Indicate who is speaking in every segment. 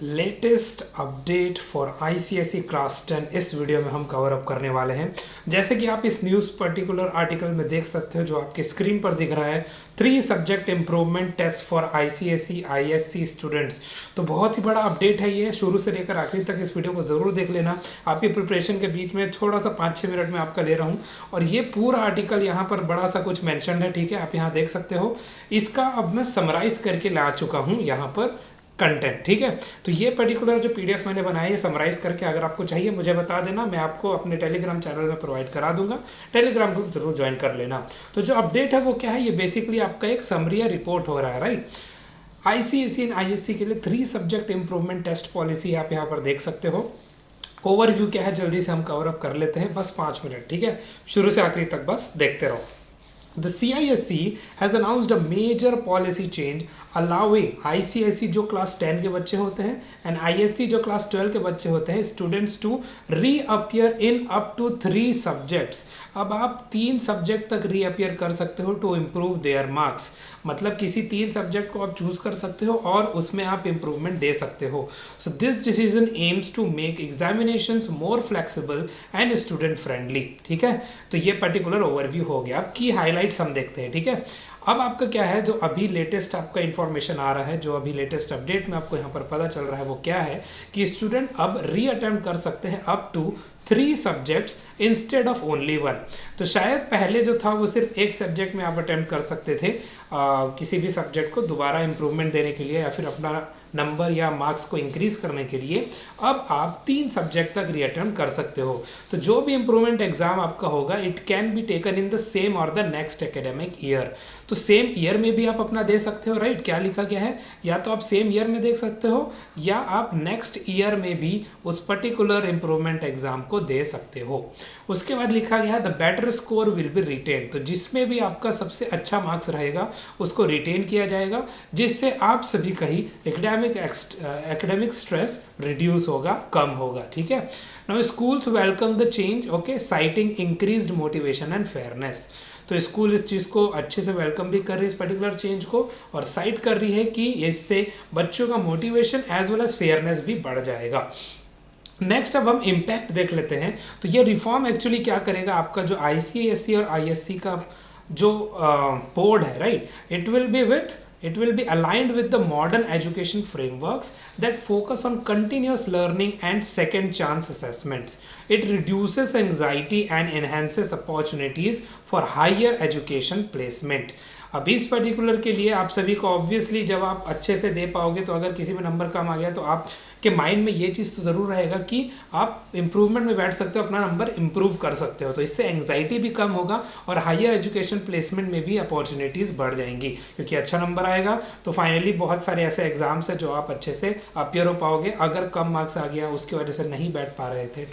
Speaker 1: Latest update for ICSE class 10 इस video में हम कवर अप करने वाले हैं। जैसे कि आप इस न्यूज़ पर्टिकुलर आर्टिकल में देख सकते हो जो आपके स्क्रीन पर दिख रहा है, 3 subject improvement test for ICSE ISC students. तो बहुत ही बड़ा अपडेट है ये, शुरू से लेकर आखिरी तक इस वीडियो को ज़रूर देख लेना। आपकी प्रिपरेशन के बीच में थोड़ा सा 5-6 मिनट में आपका ले रहा हूँ और ये पूरा आर्टिकल यहाँ पर बड़ा सा कुछ मैंशन है, ठीक है, आप यहाँ देख सकते हो। इसका अब मैं समराइज करके ला चुका हूँ यहाँ पर कंटेंट, ठीक है। तो ये पर्टिकुलर जो पीडीएफ मैंने बनाया है समराइज करके, अगर आपको चाहिए मुझे बता देना, मैं आपको अपने टेलीग्राम चैनल में प्रोवाइड करा दूंगा। टेलीग्राम ग्रुप जरूर ज्वाइन कर लेना। तो जो अपडेट है वो क्या है, ये बेसिकली आपका एक समरी रिपोर्ट हो रहा है, राइट। आईसीएसई एंड आईएससी के लिए 3 सब्जेक्ट इंप्रूवमेंट टेस्ट पॉलिसी आप यहाँ पर देख सकते हो। ओवरव्यू क्या है जल्दी से हम कवर अप कर लेते हैं, बस 5 मिनट, ठीक है, शुरू से आखिरी तक बस देखते रहो। The CISE has announced a major policy change allowing ICSE जो क्लास 10 के बच्चे होते हैं एंड ISC जो क्लास 12 के बच्चे होते हैं students to reappear in up to 3 subjects. अब आप 3 सब्जेक्ट तक रीअपियर कर सकते हो टू इम्प्रूव देयर मार्क्स। मतलब किसी 3 सब्जेक्ट को आप चूज कर सकते हो और उसमें आप इम्प्रूवमेंट दे सकते हो। So this decision aims to make examinations more flexible and student friendly, ठीक है। तो ये पर्टिकुलर ओवरव्यू हो गया। अब की हाईलाइट्स हम देखते हैं, ठीक है। अब आपका क्या है, जो अभी लेटेस्ट आपका इन्फॉर्मेशन आ रहा है, जो अभी लेटेस्ट अपडेट में आपको यहाँ पर पता चल रहा है वो क्या है कि स्टूडेंट अब रीअटेम्प्ट कर सकते हैं up to 3 subjects instead of only 1। तो शायद पहले जो था वो सिर्फ एक सब्जेक्ट में आप अटेम्प्ट कर सकते थे किसी भी सब्जेक्ट को दोबारा इम्प्रूवमेंट देने के लिए या फिर अपना नंबर या मार्क्स को इंक्रीज करने के लिए। अब आप 3 सब्जेक्ट तक रीअटेम्प्ट कर सकते हो। तो जो भी इम्प्रूवमेंट एग्जाम आपका होगा it can be taken in the same और द नेक्स्ट एकेडमिक ईयर। तो सेम ईयर में भी आप अपना दे सकते हो, राइट। क्या लिखा गया है, या तो आप सेम ईयर में देख सकते हो या आप नेक्स्ट ईयर में भी उस पर्टिकुलर इम्प्रूवमेंट एग्जाम को दे सकते हो। उसके बाद लिखा गया है the better score will be retained. तो जिसमें भी आपका सबसे अच्छा मार्क्स रहेगा उसको रिटेन किया जाएगा, जिससे आप सभी का ही एकेडमिक स्ट्रेस रिड्यूस होगा, कम होगा, ठीक है। Now schools welcome the change, okay, citing increased motivation and fairness. तो स्कूल इस चीज़ को अच्छे से वेलकम भी कर रही है, इस पर्टिकुलर चेंज को, और साइट कर रही है कि इससे बच्चों का motivation as well as fairness भी बढ़ जाएगा। नेक्स्ट अब हम इम्पैक्ट देख लेते हैं। तो ये रिफॉर्म एक्चुअली क्या करेगा, आपका जो आईसीएसई और आईएससी का जो बोर्ड है, right, it will be aligned with the modern education frameworks that focus on continuous learning and second chance assessments. It reduces anxiety and enhances opportunities for higher education placement. अब इस particular के लिए आप सभी को obviously जब आप अच्छे से दे पाओगे तो अगर किसी में नंबर कम आ गया तो आप के माइंड में ये चीज़ तो ज़रूर रहेगा कि आप इम्प्रूवमेंट में बैठ सकते हो, अपना नंबर इम्प्रूव कर सकते हो। तो इससे एंग्जाइटी भी कम होगा और हायर एजुकेशन प्लेसमेंट में भी अपॉर्चुनिटीज़ बढ़ जाएंगी, क्योंकि अच्छा नंबर आएगा तो फाइनली बहुत सारे ऐसे एग्जाम्स हैं जो आप अच्छे से अपियर हो पाओगे। अगर कम मार्क्स आ गया उसकी वजह से नहीं बैठ पा रहे थे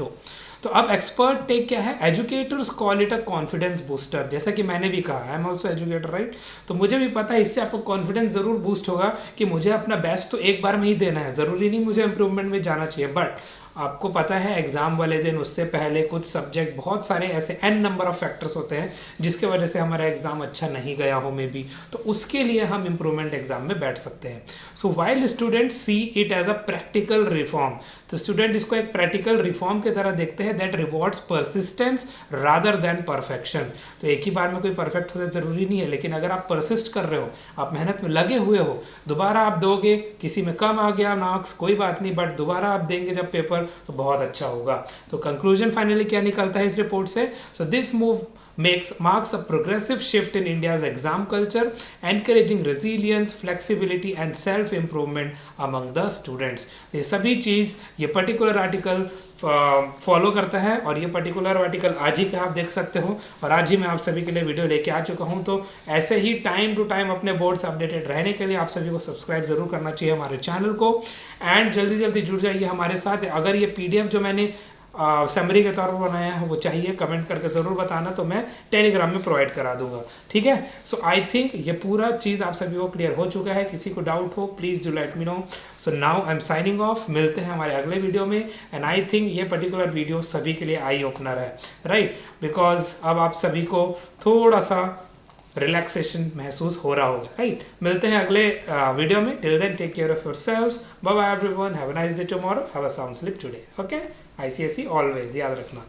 Speaker 1: तो अब एक्सपर्ट टेक क्या है, educators call it a confidence booster. जैसा कि मैंने भी कहा, I am also educator, right. तो मुझे भी पता है इससे आपको कॉन्फिडेंस ज़रूर बूस्ट होगा कि मुझे अपना बेस्ट तो एक बार में ही देना है, ज़रूरी नहीं मुझे इंप्रूवमेंट में जाना चाहिए। बट आपको पता है एग्ज़ाम वाले दिन उससे पहले कुछ सब्जेक्ट, बहुत सारे ऐसे n नंबर ऑफ फैक्टर्स होते हैं जिसके वजह से हमारा एग्ज़ाम अच्छा नहीं गया हो मे बी, तो उसके लिए हम इम्प्रूवमेंट एग्ज़ाम में बैठ सकते हैं। So while student see it as a practical reform, तो स्टूडेंट इसको एक प्रैक्टिकल रिफॉर्म की तरह देखते हैं that rewards persistence rather than perfection. तो एक ही बार में कोई परफेक्ट होना ज़रूरी नहीं है, लेकिन अगर आप परसिस्ट कर रहे हो, आप मेहनत में लगे हुए हो, दोबारा आप दोगे, किसी में कम आ गया मार्क्स कोई बात नहीं, बट दोबारा आप देंगे जब पेपर तो बहुत अच्छा होगा। तो कंक्लूजन फाइनली क्या निकलता है इस रिपोर्ट से, so this move marks a progressive shift in India's exam culture, encouraging resilience, flexibility and self improvement among the students. तो ये सभी चीज़ ये पर्टिकुलर आर्टिकल फॉलो करता है और ये पर्टिकुलर आर्टिकल आज ही का आप देख सकते हो और आज ही मैं आप सभी के लिए वीडियो लेके आ चुका हूँ। तो ऐसे ही टाइम टू टाइम अपने बोर्ड से अपडेटेड रहने के लिए आप सभी को सब्सक्राइब जरूर करना चाहिए हमारे चैनल को एंड जल्दी जल्दी जुड़ जाइए हमारे साथ। अगर ये पीडीएफ जो मैंने समरी के तौर पर बनाया है वो चाहिए कमेंट करके ज़रूर बताना, तो मैं टेलीग्राम में प्रोवाइड करा दूंगा, ठीक है। सो आई थिंक ये पूरा चीज़ आप सभी को क्लियर हो चुका है। किसी को डाउट हो please do let me know. So now I am signing off, मिलते हैं हमारे अगले वीडियो में। एंड आई थिंक ये पर्टिकुलर वीडियो सभी के लिए आई ओपनर है, राइट, बिकॉज अब आप सभी को थोड़ा सा रिलैक्सेशन महसूस हो रहा होगा, राइट। मिलते हैं अगले वीडियो में। Till then take care of yourselves, bye bye everyone, have a nice day tomorrow, have a sound sleep today, okay. ICSE always याद रखना।